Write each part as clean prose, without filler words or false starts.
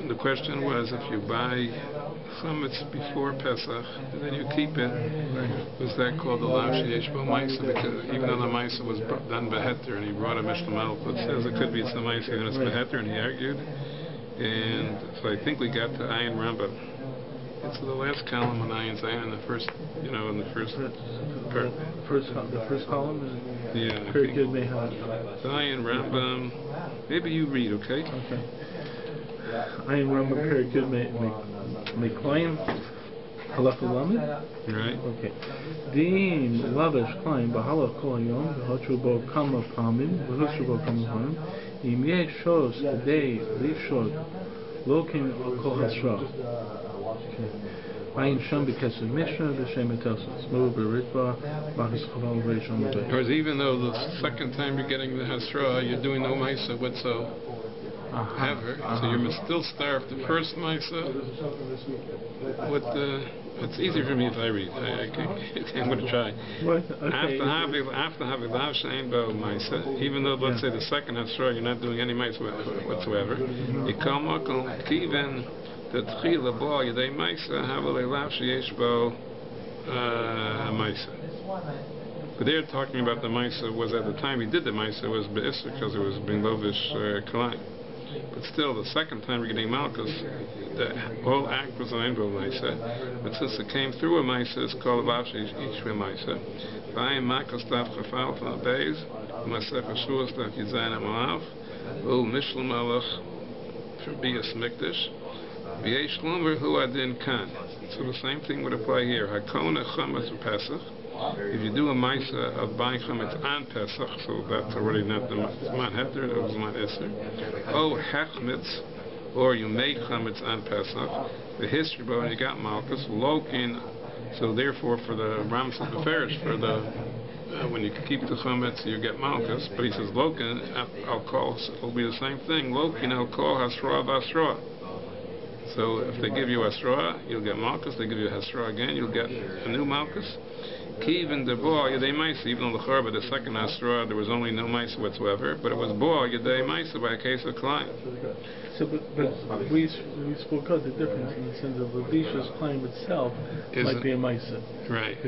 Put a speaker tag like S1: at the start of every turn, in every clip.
S1: the question was, if you buy chametz before Pesach and then you keep it, was that called the lav sheyesh bo ma'isa? Because even though the ma'isa was done beheter, and he brought a Mishnah Malach that says it could be it's the ma'isa and it's beheter, and he argued. And so I think we got to Ayin Rambam. It's the last column on Ayin Zayin, the first, in the first part.
S2: The first column is
S1: very
S2: good. May have
S1: Ayin Rambam. Maybe you read, okay?
S2: Okay. Ayin Rambam very good. May claim halach lamed.
S1: Right.
S2: Okay. Din lavesh claim b'halach kol yom v'hotru bo kama pamim im yesh shos today lishod lokin kol hasra. Ayin Sham because of Mishnah b'shem etelsos Mo b'ritva b'achas chaval v'rishon b'bei.
S1: Because even though the second time you're getting the hasra, you're doing no ma'isa whatsoever, so you're still starved the first ma'isa. It's easier for me if I read. I'm going to try. After havilav shein bo ma'isa, even though let's say the second hasra you're not doing any ma'isa whatsoever, you come kiven. The tchila bo yedei ma'isa havelei lav sheyesh bo ma'isa. But they're talking about the ma'isa was at the time he did the ma'isa was be'isr because it was being lovish kalayim. But still, the second time we're getting malchus, the whole act was an bo ma'isa. But since it came through a ma'isa, it's called lav sheyesh bo ma'isa. V'ayim malchus daf chafal from the beis, u'masech hashuas daf yidzayin amalav, u'mishlam malach from bias mikdash. So the same thing would apply here. Hakona chametz Pesach. If you do a ma'isa of buying chametz on Pesach, so that's already not the man heter, it was man iser. Oh hechmetz, or you make chametz on Pesach. The history, but when you got malchus lokin. So therefore, for the Rams of the Farish, for the when you keep the chametz, you get malchus. But he says lokin al kol will be the same thing. Lokin al kol hasra v'asra. So if they give you Hasra, you'll get Malchus. They give you Hasra again, you'll get a new Malchus. Even the Bo Yedei Maisa, even on the Chorba, the second Hasra, there was only no Maisa whatsoever, but it was Bo Yedei Maisa by a case of Klein.
S2: So, but we spoke out the difference in the sense of Levisha's claim itself might be a Maisa.
S1: Right.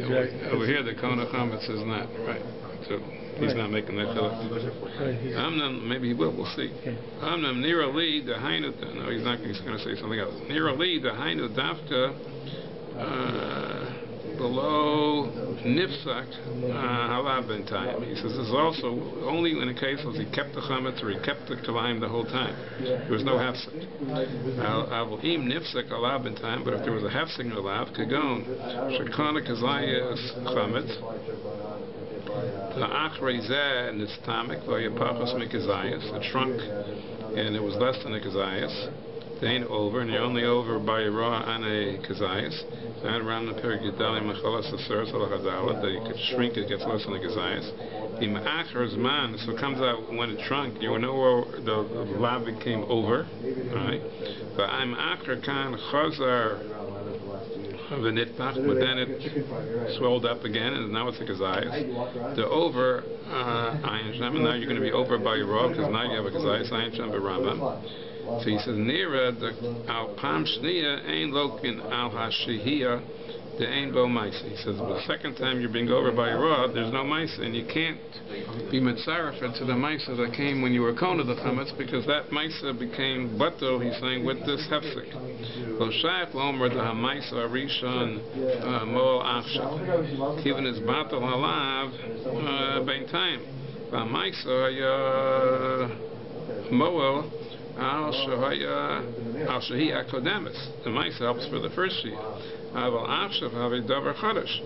S1: Over here, the Kona Chametz is not. Right. So he's not making that chiluk. Maybe he will. We'll see. Amnam nira li the hainu. No, he's not. He's going to say something else. Nira li the hainu dafka below nifsak halav ben time. He says this is also only in the case was he kept the chametz or he kept the kalayim the whole time. There was no hafsik. Avoim nifsak halav ben time. But if there was a hafsik halav, kagon shekana kazayas chametz. The achreizeh and its stomach, it shrunk, and it was less than a kazayas. They ain't over, and you're only over by a raw on a kazayas. So around the period that you could shrink, it gets less than a kazayas. So it comes out when it shrunk, you know the lav became over, right? But I'm achre kan chazar. But then it swelled up again, and now it's a kazayas. The over ayin sham, and now you're going to be over by your raw because now you have a kazayas ayin sham b'rambam. So he says nira the al pam shniya ain lokin al hashihia the ain bo ma'isa. He says the second time you're being over by your raw, there's no ma'isa, and you can't be mitzarefet to the ma'isa that came when you were kona the chametz because that ma'isa became batel. He's saying with this hefsek. Lo shayach lomer the ha'ma'isa rishon moel achshav. Even his batel halav bein time. Ha'ma'isa moel al shahi akodemis. The ma'isa helps for the first year. Aval achshav have a davar chadash.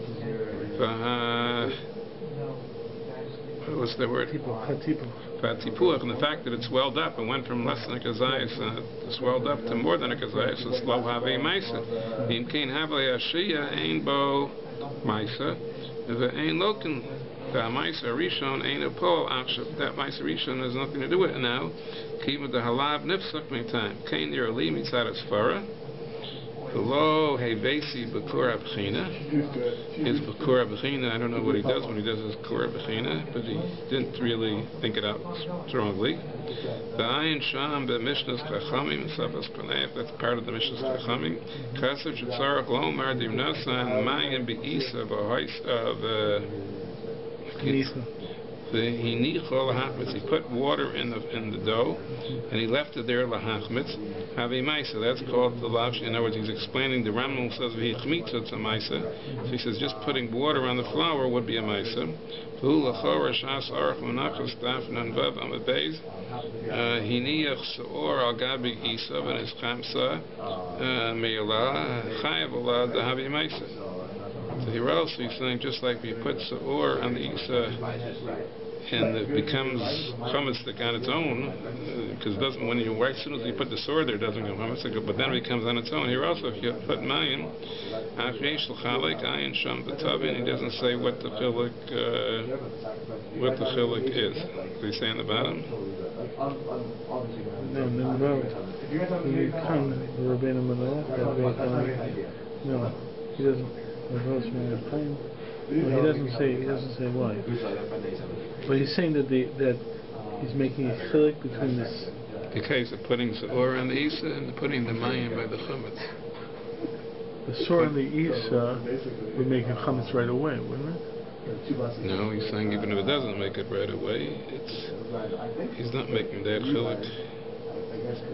S1: What's the word? Patipuach, and the fact that it swelled up and went from less than a kazayas, swelled up to more than a kazayas, it's lo have a maisa. Im kain have a ashia ain bo maisa, if it ain't lokin, the maisa rishon ain't a pol achshav. That maisa rishon has nothing to do with it now. Keep with the halav nifsak me time. Kain near li mitzad sfara. Below Hebesi Bakura Bechina is Bakura Bechina. I don't know what he does when he does his Bakura Bechina, but he didn't really think it out strongly. The Ayin Sham the Mishnah's Chachamim Safas Panayach. That's part of the Mishnah's Chachamim. Kasav Shetzarach Lomar Dimnasan Mayin Beisa He put water in the dough, and he left it there lahachmitz. Havi maisa. That's called the lavsh. In other words, he's explaining. The Rambam says v'hichmitz it's a maisa. So he says just putting water on the flour would be a maisa. V'hu lachor shas arach menachas daf nanvav amabez. Hiniach seor al gabi isav and his chamsa me'ala chayav alad havi maisa. So here also he's saying just like we put seor on the isa and it becomes chametzik on its own, because it doesn't, when you as soon as you put the sword there, it doesn't go chametzik, but then it becomes on its own. Here also, if you put mayim, achreish l'chalik ayin sham b'tavin, he doesn't say what the chilik is. Does he say on the bottom?
S2: No, he doesn't. Well, he doesn't say why. But he's saying that he's making a chilik between this.
S1: The case of putting the or on the isa and putting the mayim by the chametz.
S2: The sore on the isa would make a chametz right away, wouldn't it?
S1: No, he's saying even if it doesn't make it right away, he's not making that chilik.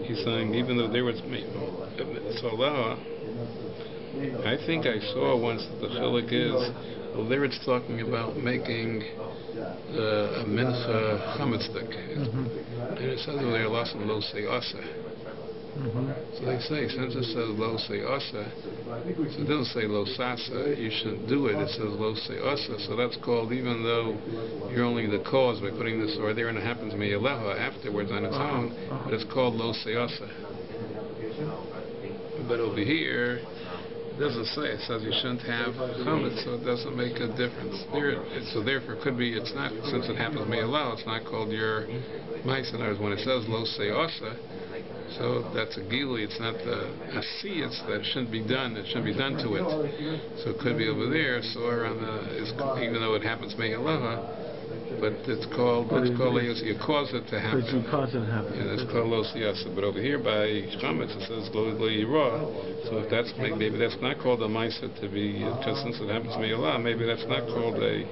S1: He's saying even though there was salah, I think I saw once that the chilik is. Well, there it's talking about making a mincha chametzik, and it says over there lost lo seyasa. So they say since it says lo seyasa, so it doesn't say lo sasa. You shouldn't do it. It says lo seyasa. So that's called, even though you're only the cause by putting this or there, and it happens meyaleha afterwards on its own, but it's called lo seyasa. But over here, it doesn't say. It says you shouldn't have chametz, so it doesn't make a difference. So therefore, it could be. It's not, since it happens me'alal. It's not called your mice. In other words, when it says lo seyasa, so that's a gili. It's not the asi. It's that it shouldn't be done. It shouldn't be done to it. So it could be over there. So on even though it happens me'alal. But it's called you cause it to happen.
S2: But you cause it to happen.
S1: Yeah, it's called lo siyasa. But over here by chametz it says lo yirah. So if that's maybe that's not called a maisa to be, because since it happens to be a law, maybe that's not called a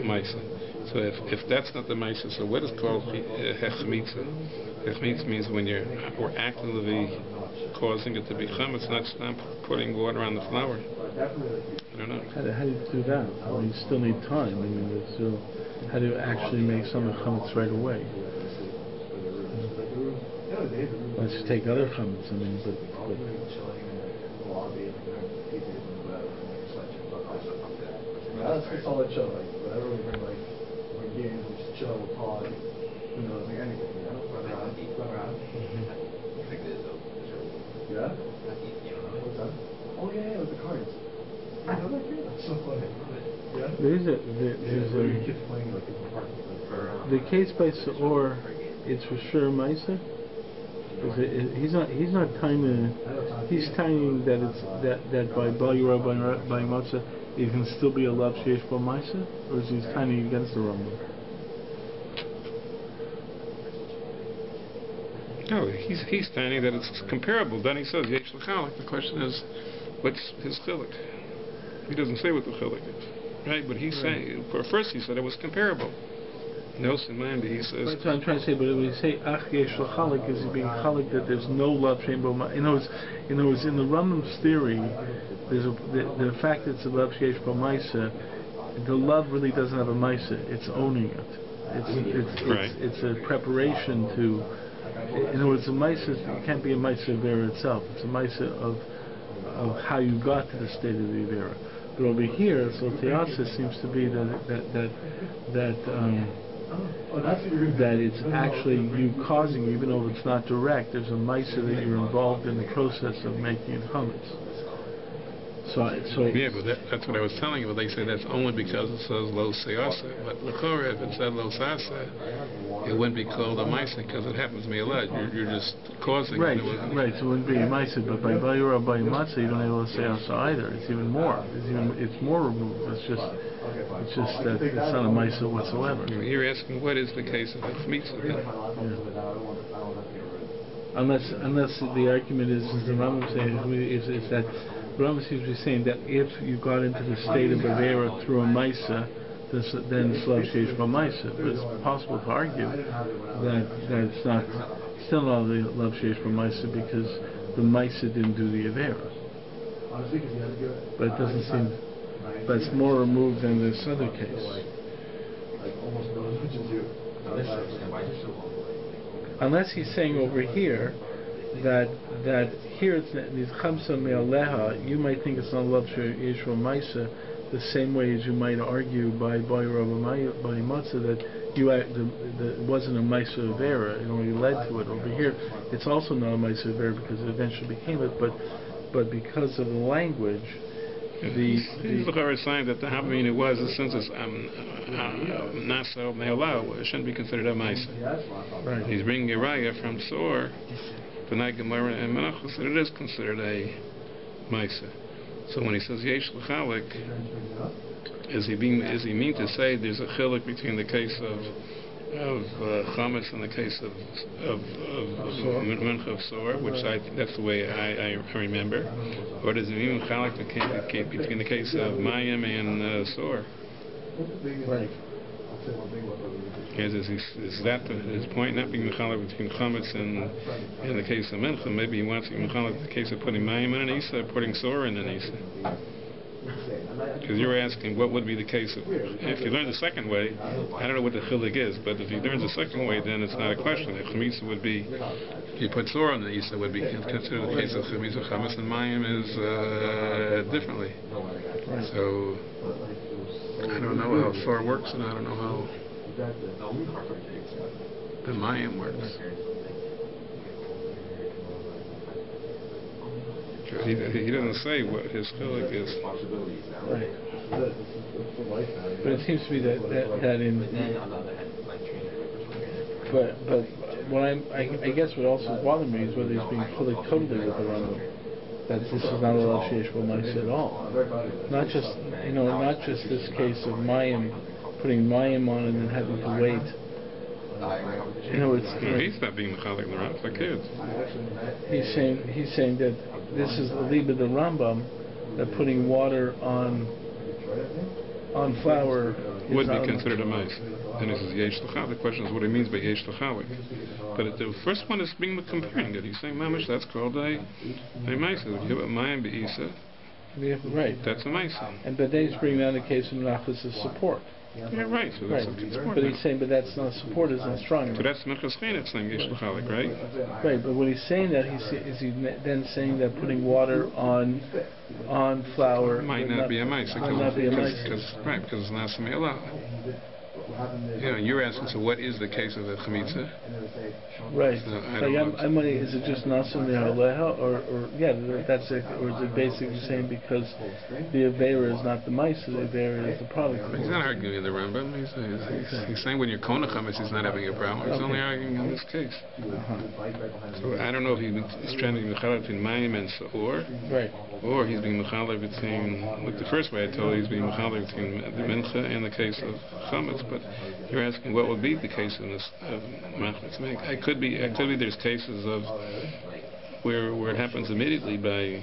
S1: maisa. So if that's not the maisa, so what is called hechmitza? Hechmitza means when we're actively causing it to be chametz, not putting water on the flour. I don't know.
S2: How do you do that? Well, you still need time. I mean, still, how do you actually make some chametz right away? Let's just take other chametz. I mean, but
S3: that's a solid show. Like whatever we bring, like we're games, we just chill, we'll talk. Who knows, like anything, you know? Run around. Yeah. What's that? Oh yeah, with the cards. You know that game? That's so funny. Yeah.
S2: there's a
S3: Kids playing like in the park.
S2: the case by Seor. It's for sure Maisa. He's not timing. He's timing that it's that by Bayura by Matzah it can still be a lav sheish bo Maisa, or is he timing against the Rambam?
S1: No, he's standing that it's comparable. Then he says yesh l'chalik. The question is, what's his chilik? He doesn't say what the chilik is, right? But he's saying, first he said it was comparable. No, in mind he says.
S2: That's what I'm trying to say. But when you say ach yesh l'chalik, is he being chalik that there's no lav shein bo Maisa? In other words, in the Rambam's theory, there's the fact that it's a lav sheish bo Maisa, the love really doesn't have a Maisa. It's owning it. It's a preparation to. In other words, a Maisa, it can't be a Maisa Avera itself. It's a Maisa of how you got to the state of the Avera. But over here, so Teasa seems to be that it's actually you causing, even though it's not direct, there's a Maisa that you're involved in the process of making it chametz.
S1: Yeah, but that's what I was telling you. But they say that's only because it says lo seasa. But l'chora, if it said lo sasa, it wouldn't be called a ma'isa because it happens to be a lot. You're just causing.
S2: Right, right. So it wouldn't be a ma'isa. But by bayura by matzah, you don't have lo seasa either. It's even more. It's more removed. It's just that it's not a ma'isa whatsoever.
S1: You're asking what is the case of the chmitza then?
S2: Yeah. Unless the argument is the Rambam saying is that the Rambam seems to be saying that if you got into the state of Avera through a Maisa, then it's Lav Sheish B'Maisa. But it's possible to argue that it's not still not the Lav Sheish B'Maisa because the Maisa didn't do the Avera. But it doesn't seem. But it's more removed than this other case. Unless he's saying over here that here it's these chamsa me'aleha, you might think it's not love yeshua ma'isa, the same way as you might argue by Rabbi Matzah that it wasn't a ma'isa of error, it only led to it. Over here, it's also not a ma'isa of error because it eventually became it, but because of the language. The
S1: sign that the Havamina it was, since it's not so me'alau, it shouldn't be considered a ma'isa.
S2: Right.
S1: He's bringing a raya from Sor, Tanai Gemara and Menachos, that it is considered a ma'isa. So when he says yesh l'chalik, is he mean to say there's a chiluk between the case of chametz and the case of Mincha of Sor, which that's the way I remember, or does it mean chalik between the case of Mayim and Sor?
S2: Right.
S1: Is that his point? Not being mechalek between chametz and in the case of Mincha, maybe he wants to be mechalek the case of putting Mayim in an Isa, putting Sor in an Isa. Because you're asking what would be the case if you learn the second way. I don't know what the chilik is, but if he learns the second way, then it's not a question. If chametz would be, if you put Sor on the Isa, would be considered the case of chametz and Mayim is differently. So I don't know how Sor works, and I don't know how the Mayim works. He doesn't say what his chilik is.
S2: Right. But it seems to me that in. But what I guess what also is bothering me is whether he's being fully totally with the Rambam. That this is not a Lav Sheish B'Maisa at all. Not just this case of Mayim, putting Mayim on and then having to wait.
S1: He's not being mechalik the Rambam for kids.
S2: He's saying that this is the lead of the Rambam, that putting water on flour
S1: would be considered a ma'isa. And he says yesh l'chalik. The question is what he means by yesh l'chalik. But the first one is being comparing it. He's saying mamish, that's called a ma'isa. If you have a mayim be'isa,
S2: right,
S1: that's a ma'isa.
S2: But then he's bringing down the case of Menachos as support.
S1: Yeah, right. So that's support.
S2: But he's saying, but that's not support. Is not strong enough.
S1: So that's Minchas Chinuch saying yesh l'chalik, right?
S2: Right. But when he's saying that, is he then saying that putting water on flour
S1: might not be a ma'isa. Right, because it's not something allowed. You're asking, so what is the case of the chametza?
S2: Right. So is it just nasa me'aleha, or that's it, or is it basically saying because the avera is not the ma'isa, the avera is the product?
S1: He's not arguing the Rambam. He's saying when you're kona chametz, he's not having a problem. He's only arguing in this case. So I don't know if he's trying to be mechalek between mayim and sa'or,
S2: right,
S1: or he's being mechalek between, like the first way I told you, he's being mechalek between the mincha and the case of chametz. But you're asking what would be the case in this machmas. I could be there's cases of where it happens immediately by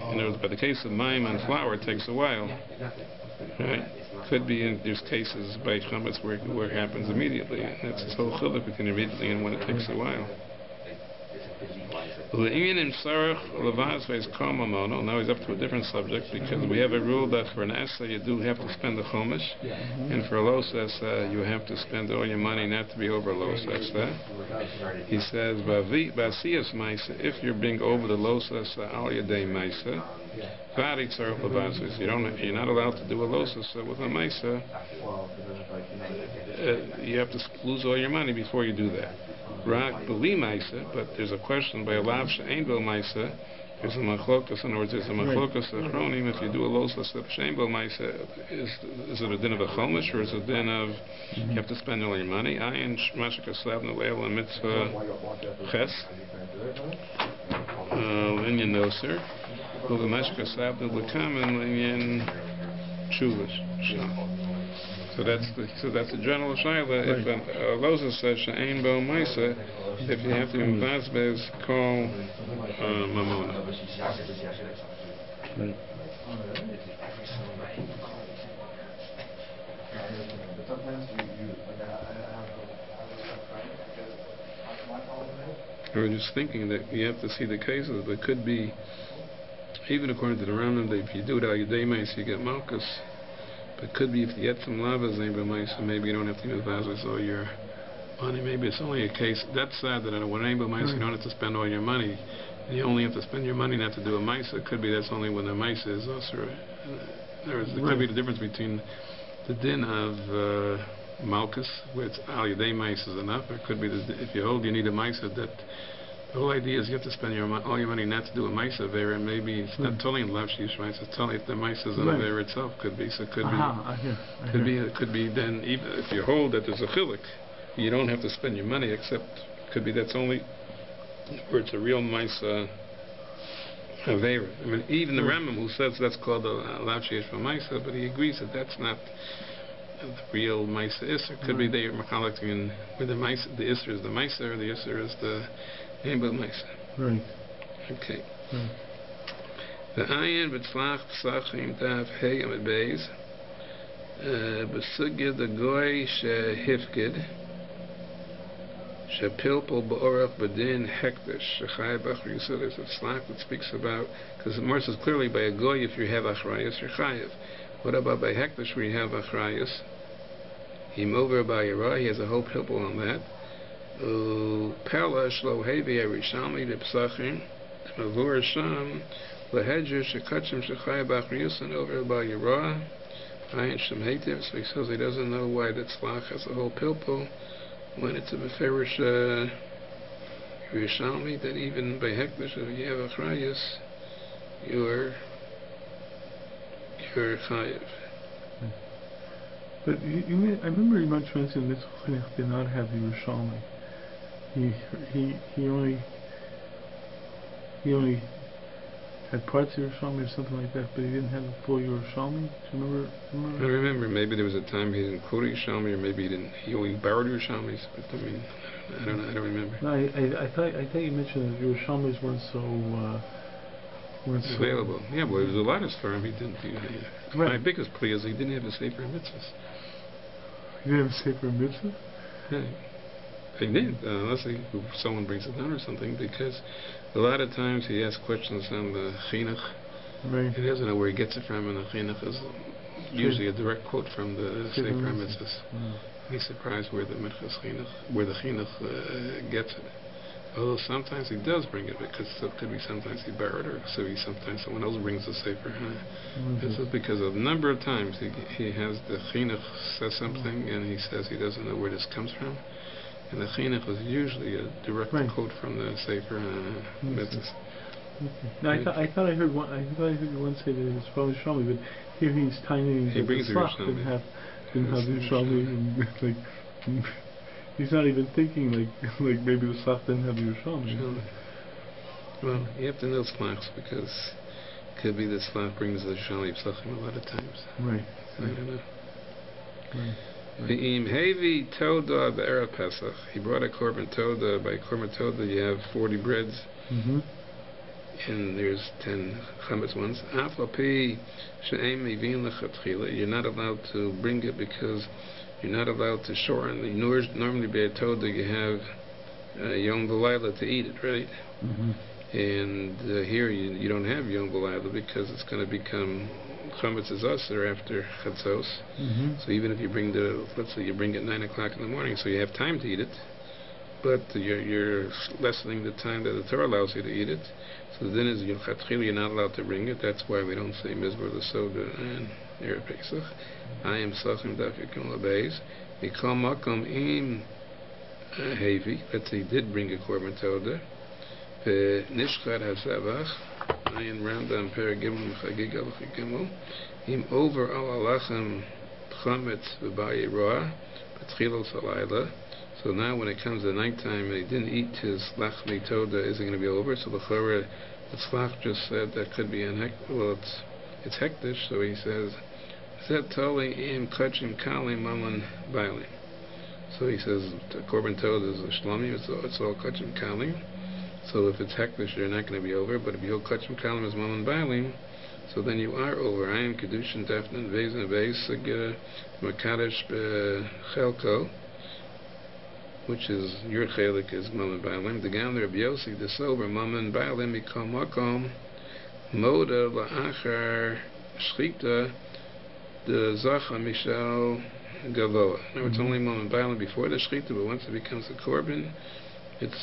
S1: the case of mayim and flour it takes a while. Right? Could be there's cases by chametz where it happens immediately. And that's this whole chiluk between immediately and when it takes a while. Now he's up to a different subject because we have a rule that for an essay you do have to spend the chumash, and for a los essay you have to spend all your money not to be over a los essay. He says, if you're being over the los essay al yadei maisa, you're not allowed to do a los essay with a maisa. You have to lose all your money before you do that. Rak b'li ma'isa, but there's a question by a lav she'ein b'l ma'isa. There's a machlokas, in other words, there's a machlokas achronim. If you do a los l'sef shein bo ma'aseh, is it a din of a chomish or is it a din of you have to spend all your money? Ayin mashik aslavna leil and mitzvah ches linyan noser, but the mashik aslavna l'kam and linyan chulish. So that's the general shaila. If a loza says she'ein bo ma'aseh, if you have to be mvazbez, call mamona.
S2: Right.
S1: I was just thinking that you have to see the cases, but it could be, even according to the Rambam, that if you do it al yedei ma'aseh, you get malchus. But it could be if you get some lavas, maybe you don't have to be mvazbez all your money. Maybe it's only a case that's sad that when rainbow mice you don't have to spend all your money. You only have to spend your money not to do a mice. It could be that's only when the mice is also. There could be the difference between the din of malchus, where it's al yedei mice is enough. Or it could be if you hold you need a mice, that the whole idea is you have to spend all your money not to do a mice avera, and maybe it's not totally in lav shish mice. It's totally if the mice is an avera itself could be. So it could be. It could be then even if you hold that there's a chilik. You don't have to spend your money, except could be that's only where it's a real Maisa Avera. I mean, even the Rambam who says that's called a Lav Sheish Maisa, but he agrees that that's not the real Maisa Isser. Could be they are collecting where the Maisa, the Isser is the Maisa, or the Isser is the Neighbor Maisa.
S2: Right.
S1: Okay. The Ayin B'Tzlach P'Sachim Tav Hey Amid Beis B'Sugya the Goy Shehifkid Shepilpul Ba'orach Badin Hektish Shechai B'Achri Yisrael. There's a slach that speaks about, because the Morse is clearly by a goy if you have achrayus you're chayiv. What about by Hektish where you have achrayus? Him over by Yerah, he has a whole pilpul on that. Pella Shlo Hevi Erishami B'Psachim Mavur Sham Lahedjer Shekachim Shechai B'Achri Yisrael over by Yerah. Ayin Shem Heitiv. So he says he doesn't know why that slach has a whole pilpul. When it's a beferish Yerushalmi, that even by Hektish, if you have a Achrayus, you're chayiv.
S2: But I remember you mentioned that Moshe Hochman did not have the Yerushalmi. He only had parts of Yerushalmi or something like that, but he didn't have a full Yerushalmi. Do you remember?
S1: I remember. Maybe there was a time he didn't quote Yerushalmi, or maybe he only borrowed Yerushalmis. But I mean, I don't know. I don't remember.
S2: No, I thought you mentioned that Yerushalmis weren't so
S1: available. Yeah, well, there was a lot of for him. He didn't do that. Right. My biggest plea is he didn't have a sefer mitzvahs.
S2: He didn't have a sefer mitzvah?
S1: Yeah. He did, unless someone brings it down or something, because a lot of times he asks questions on the chinuch.
S2: Right.
S1: He doesn't know where he gets it from, and the chinuch is usually a direct quote from the sefer mitzvahs. He's surprised where the chinuch gets it. Although sometimes he does bring it, because it could be sometimes he borrowed, or so sometimes someone else brings the sefer. This is because of a number of times he has the chinuch says something, and he says he doesn't know where this comes from. And the chinuch was usually a direct quote from the sefer mitzvahs.
S2: No, I thought I heard you once say that it was probably Yerushalmi, but here he's tiny.
S1: He brings the Yerushalmi.
S2: Didn't have the Yerushalmi, and he's not even thinking like maybe the Slach didn't have the Yerushalmi.
S1: Well, you have to know slachs, because it could be that slach brings the Yerushalmi psachim a lot of times.
S2: Right.
S1: I don't know. Right. Ve'im hevi toda be'erev Pesach. He brought a korban toda. By korban toda, you have 40 breads, and there's 10 chametz ones. Afapi she'em mivin lechatchila. You're not allowed to bring it because you're not allowed to shorten. Normally, by a toda, you have yom v'layla to eat it, right? And here you don't have yom v'layla, because it's going to become chametz is usher after chatzos. So even if you bring let's say you bring it 9 o'clock in the morning, so you have time to eat it, but you're lessening the time that the Torah allows you to eat it. So then is you're not allowed to bring it. That's why we don't say mizvor l'soda and erev Pesach. I am sachim dafikum labeis. Mikol makom im heavy. Let's say he did bring a korban toda. Nishchad hazevach. Ayin Rambam Perigimel Chagig Alachik Gimel. Im over al alachem chametz v'bayi roa b'tchilos halayla. So now when it comes to nighttime and he didn't eat his lachmi toda, is it going to be over? So the Chorah, the Tzlach just said that could be an it's hektish. So he says Zet toli im kachim kalim maman bailim. So he says the korban toda is a shlomim. It's all kachim kalim. So if it's hektish, you're not going to be over. But if you hold kachim kalim as maman bailim, so then you are over. I am kedushin defnan vezin beis makadosh bechelko, which is your chelik is maman bailim. The gander of Yossi the sober maman bailim become makom moda la'achar shchita the zacha mishal gavoa. Now it's only maman bailim before the shchita, but once it becomes a korban, it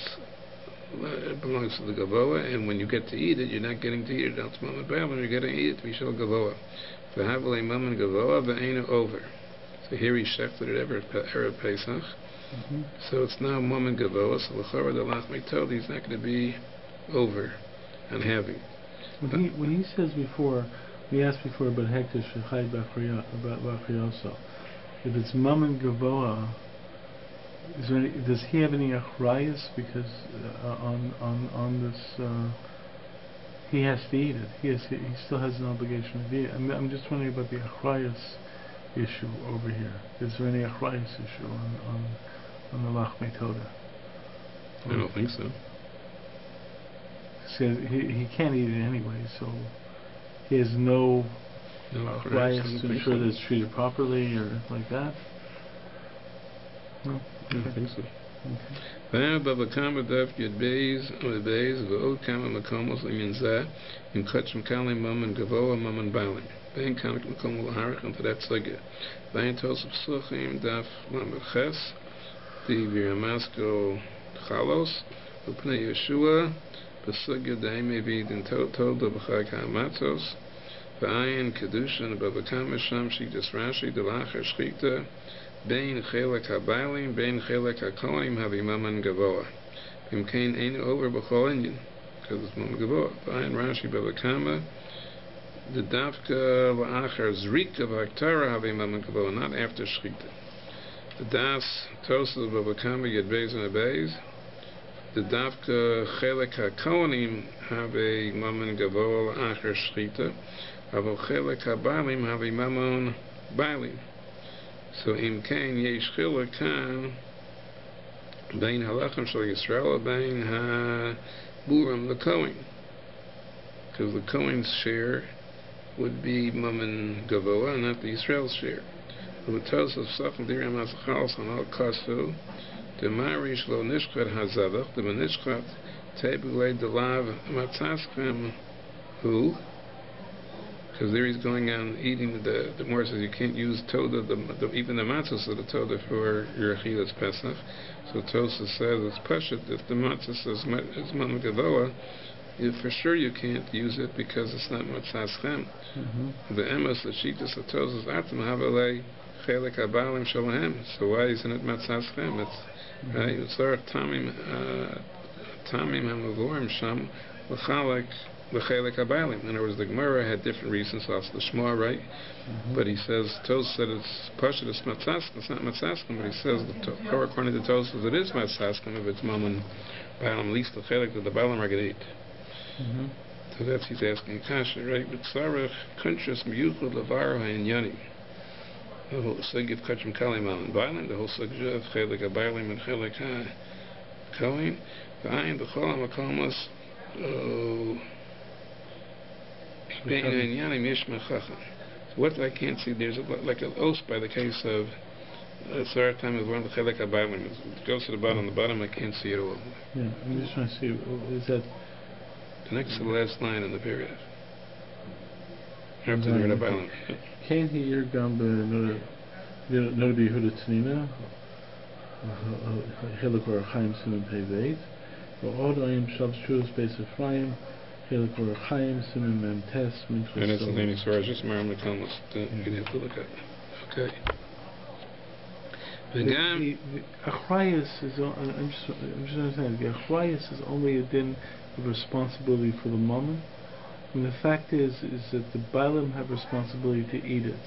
S1: belongs to the gavoa, and when you get to eat it, you're not getting to eat it. That's maman bailim. You're getting to eat it mishal gavoa. V'havale maman gavoa v'einu over. So here he shechted it erev Pesach. So it's now maman gavoa. So the Chorah the lachmi told he's not going to be over and heavy.
S2: When he says before, we asked before about hektish shechayt b'achriyasa. If it's maman gavoa, does he have any achrayas? Because on this, he has to eat it. He still has an obligation to eat it. I'm just wondering about the achrayas issue over here. Is there any achrayas issue on the lachmi toda?
S1: I don't think so.
S2: So he can't eat it anyway, so he has no achrayas to ensure that it's treated properly or like that. No,
S1: I don't think so. V'am b'vakama daf yud beis v'beis v'od kama makomos l'minzah im kachim kalim maman gavoa maman balim v'en kamak makom l'harach and that sugya v'en tosef suchim daf lamed ches the v'yamasko chalos v'pnei Yeshua b'sugya daime v'idin tolda b'chag ha'amatzos v'ayin kedushin b'vakama sham shikdas Rashi d'lachar shchita Bein chelek habaylim, bein chelek hakolim havi maman gavoa. Imkain ain't over b'chol inyan, because it's maman gavoa. V'ayin Rashi b'vakama, the dafka la'achar zrika v'aktara havi maman gavoa, not after shchita. The das tosel b'vakama yed beis and beis, the dafka chelek hakolim havi maman gavoa la'achar shchita, avo chelek habaylim havi maman baylim. So im kain yesh chiluk kan bein halachim shel Yisrael bein ha-burim the Kohen, because the Kohen's share would be maman gavoa, not the Yisrael's share. The tos of safel diram hazachalos on al kasu the marish lo nishchat hazavach the manishchat tebulei delav matzaschem who. Because there he's going on eating the more says you can't use toda even the matzahs of the toda for your achilas pesach. So Tosa says it's pashut if the matzah says it's maman gavoa, for sure you can't use it because it's not matzaschem. The emes the shitas of Tosa is atam havalei chelik habalim shalahem. So why isn't it matzaschem? It's right. It's tamim hamavurim sham l'chalek. In other words, the Gemara had different reasons. So that's the Shema, right? But he says, Tos said it's Pashat, it's Matzaskim. It's not Matzaskim, but he says, according to Tos, it is Matzaskim if it's Maman Bailam, at least the Chelik that the Bailam are going to eat. So that's he's asking Kasha, right? But Sarach, Kuntrus, Miyuchud, Lavaro, and Yani. The whole Sugya of Kachim Kalim Maman Bailam, the whole Sugya of Chelik HaBailim and Chelik HaKolim, the Ayin, the Cholam HaKomas, so what I can't see, there's like an os by the case of Saratam is one of the Chelek HaBailim. It goes to the bottom I can't see it all.
S2: Yeah, I'm just trying to see, is that
S1: the next to the last line in the period. After the HaBailim.
S2: Can't he hear Gamba no Yehuda Tanina? Chelek or Chaim Simon Pei or Odoim Shav Shus Beis Ephraim. And it's the name of just Maram the Talmud. You have to look at. Okay.
S1: The
S2: achrayas is. I'm just understanding. The achrayas is only a din of responsibility for the mammon, And the fact is that the Bailam have responsibility to eat it,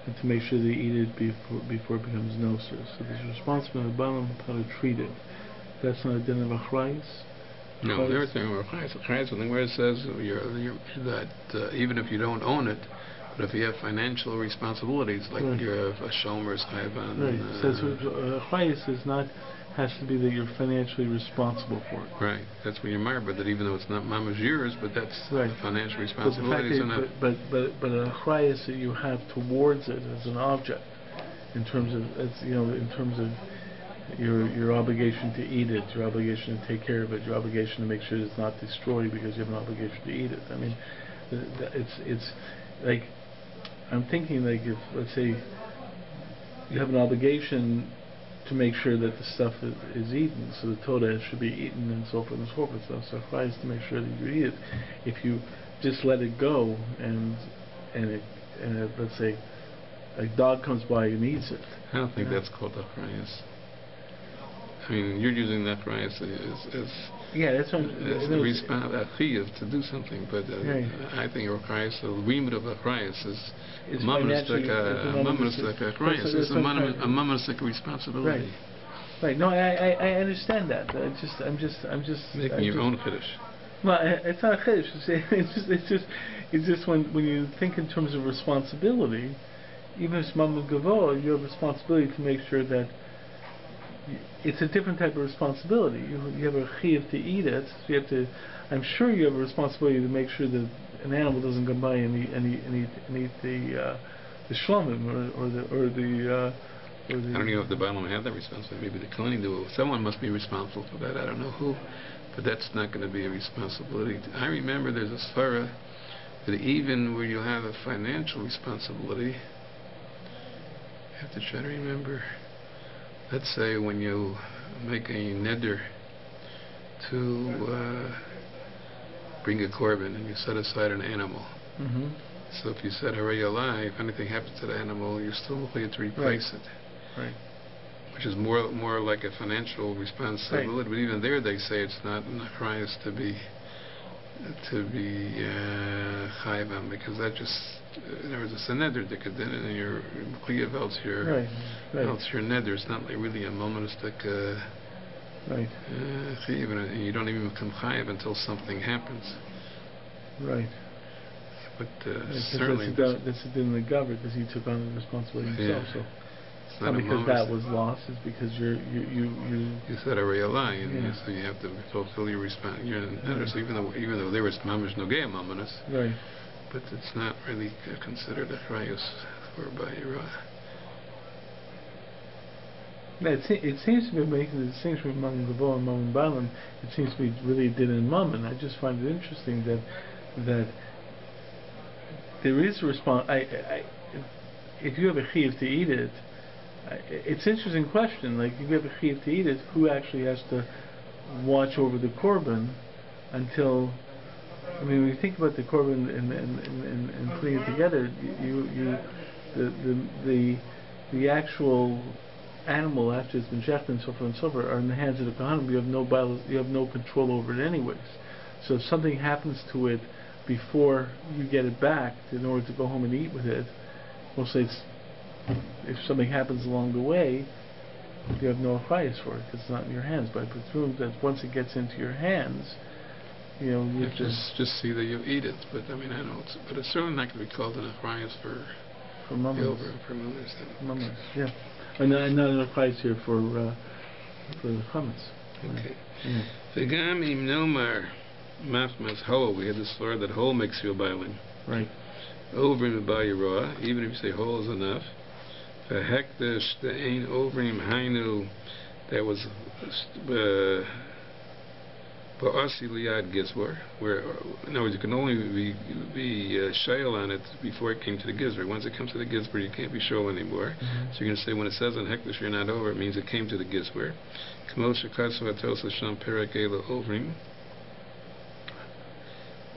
S2: and to make sure they eat it before it becomes noser. So there's responsibility of the Bailam how to treat it. That's not a din of achrayus.
S1: No, they're saying achrayus, something where it says that even if you don't own it, but if you have financial responsibilities, like you have a shomer's chayvan.
S2: Right. So achrayus is not, has to be that you're financially responsible for it.
S1: Right. That's when you're married, but that even though it's not mama's yours, but that's the financial responsibilities.
S2: But an achrayus that you have towards it as an object, in terms of in terms of your obligation to eat it, your obligation to take care of it, your obligation to make sure it's not destroyed because you have an obligation to eat it. I mean, it's like, I'm thinking, like, if, let's say, you have an obligation to make sure that the stuff is eaten, so the Torah should be eaten and so forth and so forth. So tries to make sure that you eat it. If you just let it go and let's say a dog comes by and eats it,
S1: I don't think that's called achrayus. I mean, you're using that achrayus as
S2: that's what
S1: the responsibility to do something, but I think achrayus, the remit of achrayus is mamanistic achrayus. It's a mamanistic responsibility.
S2: Right. No, I understand that. I'm just
S1: making your own chiddush.
S2: Well, it's not a chiddush. It's just when you think in terms of responsibility, even if it's mamad gavoh, you have responsibility to make sure that it's a different type of responsibility. You have a chiyuv to eat it. So you have to. I'm sure you have a responsibility to make sure that an animal doesn't come by and eat the shlomim or the. I
S1: don't know if the Bailam have that responsibility. Maybe the Kohanim do. Someone must be responsible for that. I don't know who, but that's not going to be a responsibility. I remember there's a svara that even where you have a financial responsibility, I have to try to remember. Let's say when you make a neder to bring a korban and you set aside an animal.
S2: Mm-hmm.
S1: So if you said Harei Alai, if anything happens to the animal, you're still obligated to replace it.
S2: Right.
S1: Which is more like a financial responsibility. Right. But even there, they say it's not an achrayus to be chayav on, because that just, there was a neder that could then and your kliyav else your else your neder. It's not like really a momentalistic chayav, and you don't even become chayav until something happens.
S2: Right.
S1: But certainly
S2: that's the din of the governor, because he took on the responsibility himself. So it's not because that was lost, it's because you
S1: said a realai, and so you have to fulfill your response. So even though there was mamash nogei mamanas,
S2: right,
S1: but it's not really considered a chrayus or by
S2: it seems to be making the distinction among Gavo and Mammon Balaam. It seems to be really did in Mammon. I just find it interesting that there is a response. If you have a chiyuv to eat it, it's an interesting question. Like, if you have a chiyuv to eat it, who actually has to watch over the korban until? I mean, when you think about the korban and putting it together, the actual animal, after it's been shechted and so forth, are in the hands of the kohanim. You have no control over it anyways. So if something happens to it before you get it back in order to go home and eat with it, we'll say if something happens along the way, you have no price for it because it's not in your hands. But I presume that once it gets into your hands, you
S1: just see that you eat it. But I mean, I know but it's certainly not going to be called an achrayus for
S2: mammals.
S1: For mammals,
S2: yeah. And not an achrayus here for the chametz.
S1: Okay. V'gam im nomar mafmas hole. We had this word that hole makes you a bailing.
S2: Right.
S1: Ovrim b'ayirah, even if you say hole is enough. V'hekdesh de'ein ovrim hainu, that was ba'asi liyad gizwar, where in other words you can only be shayel on it before it came to the gizwar. Once it comes to the gizwar, you can't be shayel anymore.
S2: Mm-hmm. So
S1: you're going to say when it says in hekdesh you're not over, it means it came to the gizwar. K'mo shekatsu atosa sham perek ela ovrim.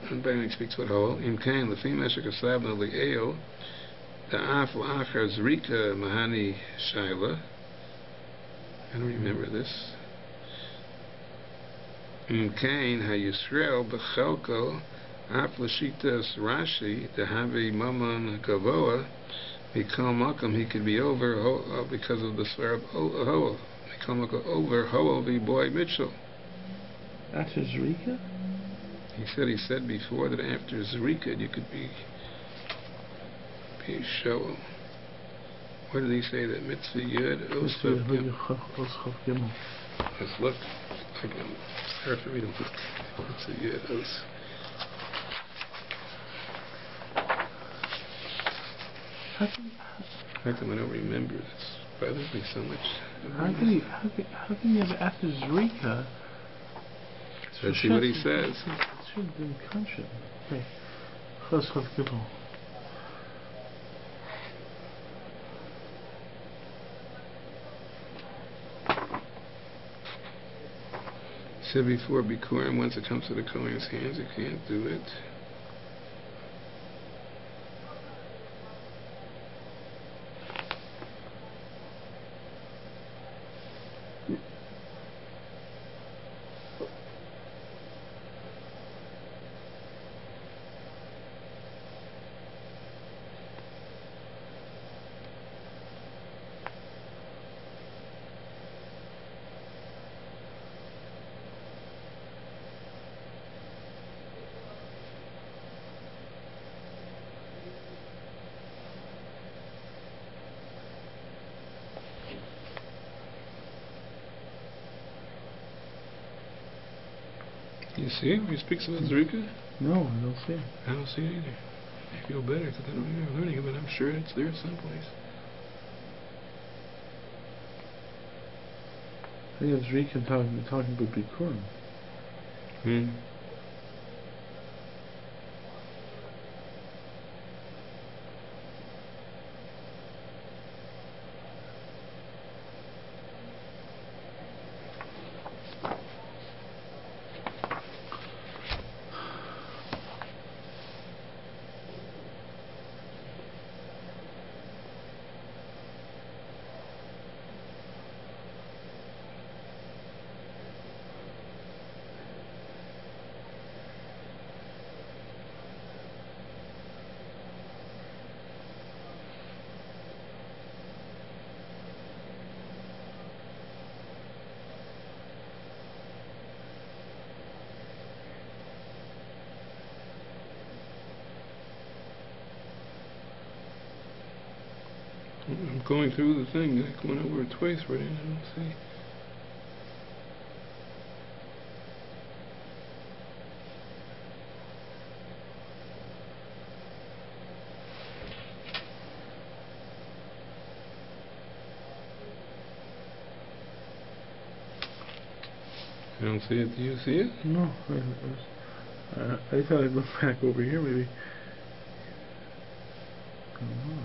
S1: And Bailey speaks with hole. In kain lefi meshek asabna li'eo da'af la'achar zrika mahani shayla. I don't remember this. In kain ha Yisrael b'chalko Aflashitas Rashi, the Havi Maman Gavoa, become Makam, he could be over because of the verb Hoa. Become over Hoa the boy Mitchell.
S2: After Zrika?
S1: He said before that after Zrika you could be Shoel. What did he say? That mitzvah yud os chav gimel. Let's look. Again, hard for me to look. Mitzvah yud os. How come I don't remember this? It bothers me so much.
S2: How can you have after Zrika?
S1: Let's see what he says.
S2: It should have been conscious. Okay. Chos chav gimel.
S1: Said before, Bikurim, once it comes to the Kohen's hands, you can't do it. You see it? He speaks about Zrika?
S2: No, I don't see it.
S1: I don't see it either. I feel better because I don't remember learning it, but I'm sure it's there someplace.
S2: I think it's Zrika talking about Bikurim. I'm going through the thing. I went over it twice already. I don't see. I don't see it. Do you see it? No. I thought I'd look back over here maybe. I don't know.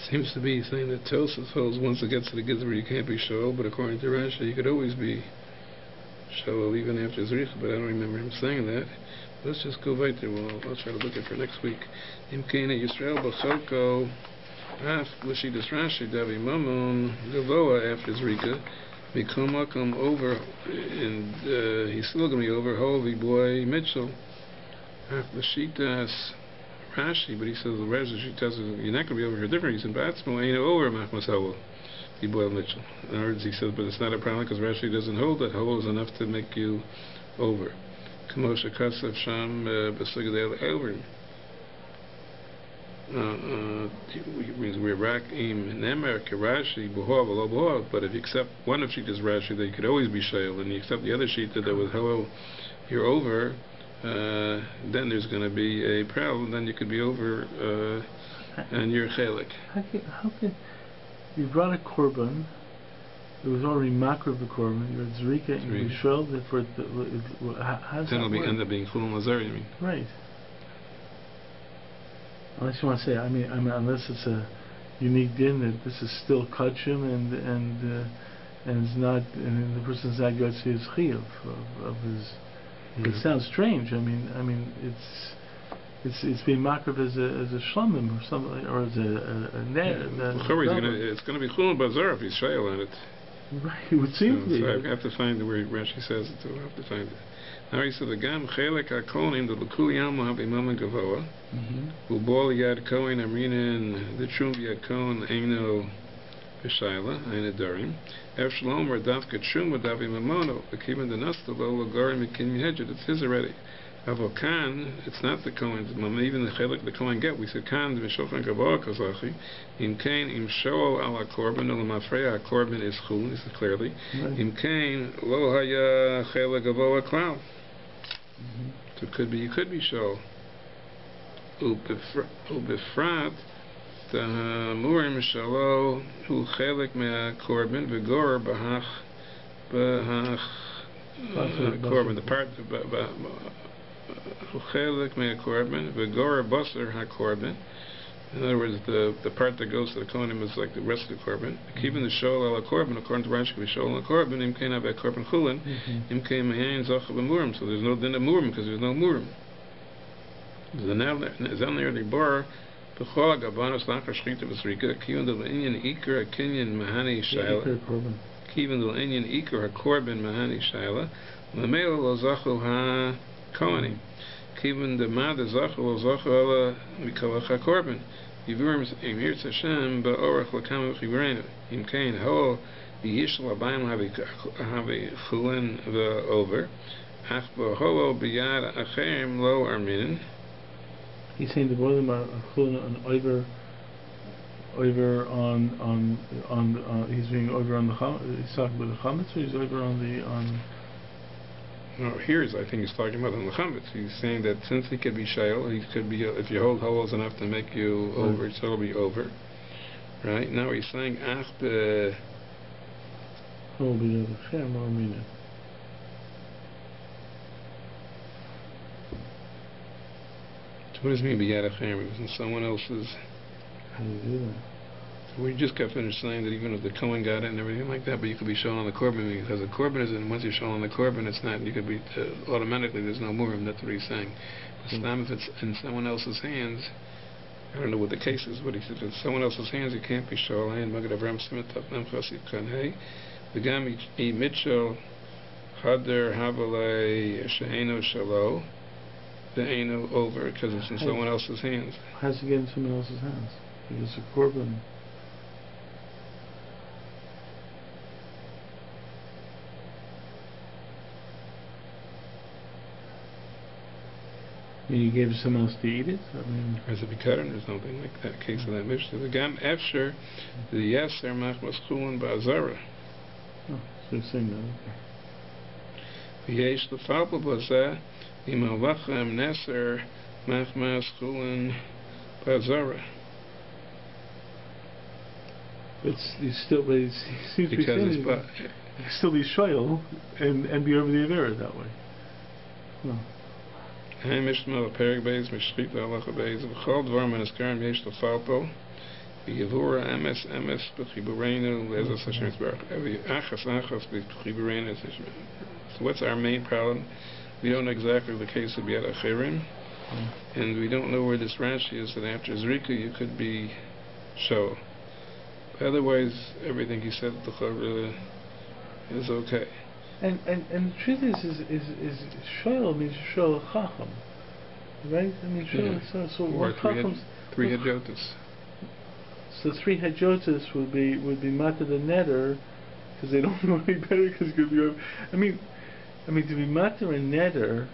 S1: Seems to be saying that Tosfos holds once it gets to the Gizra you can't be Shoel, but according to Rashi you could always be Shoel even after Zricha, but I don't remember him saying that. Let's just go right there. I'll try to look at for next week. Imkena Yisrael B'Cholko Af L'Shitas Rashi Davi Mamon Gavoa after Zricha Mikoma come over and he's still going to be over Holy boy Mitchell Af L'Shitas Rashi, but he says the Rashi tells us you're not going to be over here different. He said, "Batzmo ain't over Machmas Howell." The boy Mitchell. In other words, he says, but it's not a problem because Rashi doesn't hold that Howell is enough to make you over. Kamosha Kasav Sham B'Sugadel Elvin. We're Rakim Nemer Karashi Buhov Lo Buhov. But if you accept one of Shita's Rashi, then you could always be Shail, and you accept the other Shita that was Howell, you're over. Then there's going to be a problem. Then you could be over, and you're chelik.
S2: How can you brought a korban, it was already makar of the korban. You're zrika and you shoel. Therefore, how's
S1: then
S2: that
S1: it'll end up being chulun lazar. You mean?
S2: Right. Unless you want to say, I mean, unless it's a unique din that this is still kachim and it's not, and the person's not going to see his chiyuv of his. It sounds strange. I mean, it's being makar as a shlomim or something, or as a ner.
S1: It's going to be chulun bazar if he's shayel on it.
S2: Right, it would seem to be.
S1: So I have to find where Rashi says it. So I have to find it. Now he said, "Agam chelek hakonim the lekuli alma habimaman gavoa, ubol yad kohen amrinin the trum yad kohen eino b'shayla eino darim, ef shalom or dafka trum or davi mamono v'kiven the nasta lo lagarim mikin mihedjed. It's his already. Avokan, it's not the kohen's. Even the chelek the kohen get. We said kan v'shochan gavoa kazachi. Im kain im shoal ala korban no lemafreya korban is chulun. This is clearly. Im kain lo haya chelek gavoa klal. So it could be, you could be shoal. Ubefrat the murim shalo hu chelek mea korban v'gor bahach korban, the part hu chelek mea korban v'gor basar ha korban. In other words, the part that goes to the kohanim is like the rest of the korban. Keeping the shol ala korban, according to Rashi, shol ala korban, im kain have korban chulin, im kain mehayin zachav murim. So there's no din of murim because there's no murim. Zanir the bar, b'chol agabanos lachar shchita v'srika, kivin del inyan ikar akinyan mahani shayla, kivin del inyan ikar hakorban mahani shayla, lemela lo zachu ha kohanim. Even the mother zachal zachal ala mikolach hakorban. Yivurim emir Hashem ba'orach l'kam v'chivrenu. Im kain ho yishal abayim have chulin v'over. Ach b'holo b'yad acherim lo arminin.
S2: He's saying the both of them are chulin on over on he's being over on the he's talking about the chametz, or he's over on the
S1: No, here's I think he's talking about on the chametz. He's saying that since he could be shayel, he could be if you hold holes enough to make you over, so it'll be over. Right now he's saying ach be.
S2: So
S1: what does it mean b'yad achem? It was in someone else's.
S2: How do you do that?
S1: We just got finished saying that even if the Kohen got it and everything like that, but you could be shown on the korban because the korban is, and once you're shown on the korban, it's not. You could be automatically. There's no murim. That's what he's saying. If it's in someone else's hands, I don't know what the case is, but he said if it's someone else's hands, you can't be shown. And Magad Avram Smith Tafnam Chassid Kanhei, the Gam E Mitchell Hader Havalei She'eno Shalo, the Eno over because it's in someone else's hands.
S2: How's it get in someone else's hands? Because the korban. You gave someone else to eat it?
S1: As a bikaron or something like that case of that Mishnah. The Gam Efsher, the Yeser Machmas Chulun Ba'azara.
S2: Oh, so you're saying that, okay.
S1: V'yesh l'falpa b'azah, im halachem Neser Machmas Chulun Ba'azara.
S2: But it seems to be saying still be shoyal and be over the Avera that way. No.
S1: Hey, Mishma, Perig Beis, Mishchita, Halacha Beis, V'chol Dvar Menaskarim Yesh L'Falpo, V'Yavura, Emes, B'Chiburenu, Le'ezas Hashem Yisbarach, Every Achas, B'Chiburenu. So what's our main problem? We don't know exactly the case of Yad Achirim, and we don't know where this Rashi is, that after Zrika you could be show. Otherwise, everything he said at the Chorah is okay.
S2: And the truth is shoyal means shoyal chacham, right? I mean shoyal. So what chachams?
S1: Three hadjotas.
S2: So three hadjotas would be mata the netter because they don't know any better because it could be. I mean to be mata a netter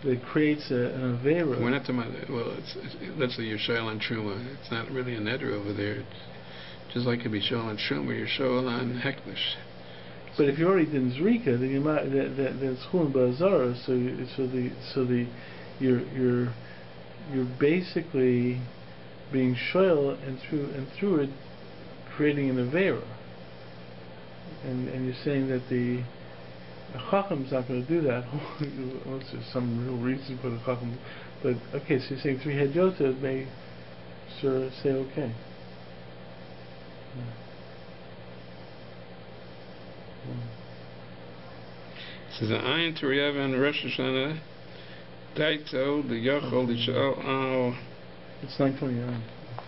S2: that creates an avera.
S1: We're not talking about. Well, let's say you're shoyal on truma. It's not really a netter over there. It's just like you'd be shoyal on truma. You're shoyal on heklish.
S2: But if you already did Zrika, then you might that's chulin ba'azara. You're basically being shoyal and through it creating an avera. And you're saying that the Chacham's not going to do that, unless there's some real reason for the Chacham. But okay, so you're saying 3 head Joseph may sure say okay.
S1: Says the Ayin Teriyev and Rosh Hashanah Daito the Yochol the
S2: It's 9:29.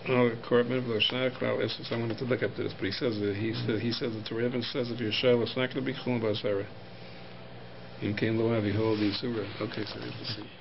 S1: Oh, Korban V'Lashna Klal Esses. I wanted to look up to this, but he says that the Teriyev says that your shell it's not going to be Chulin Basara. In Kain Loav, he hold the Surah. Okay, so we have to see.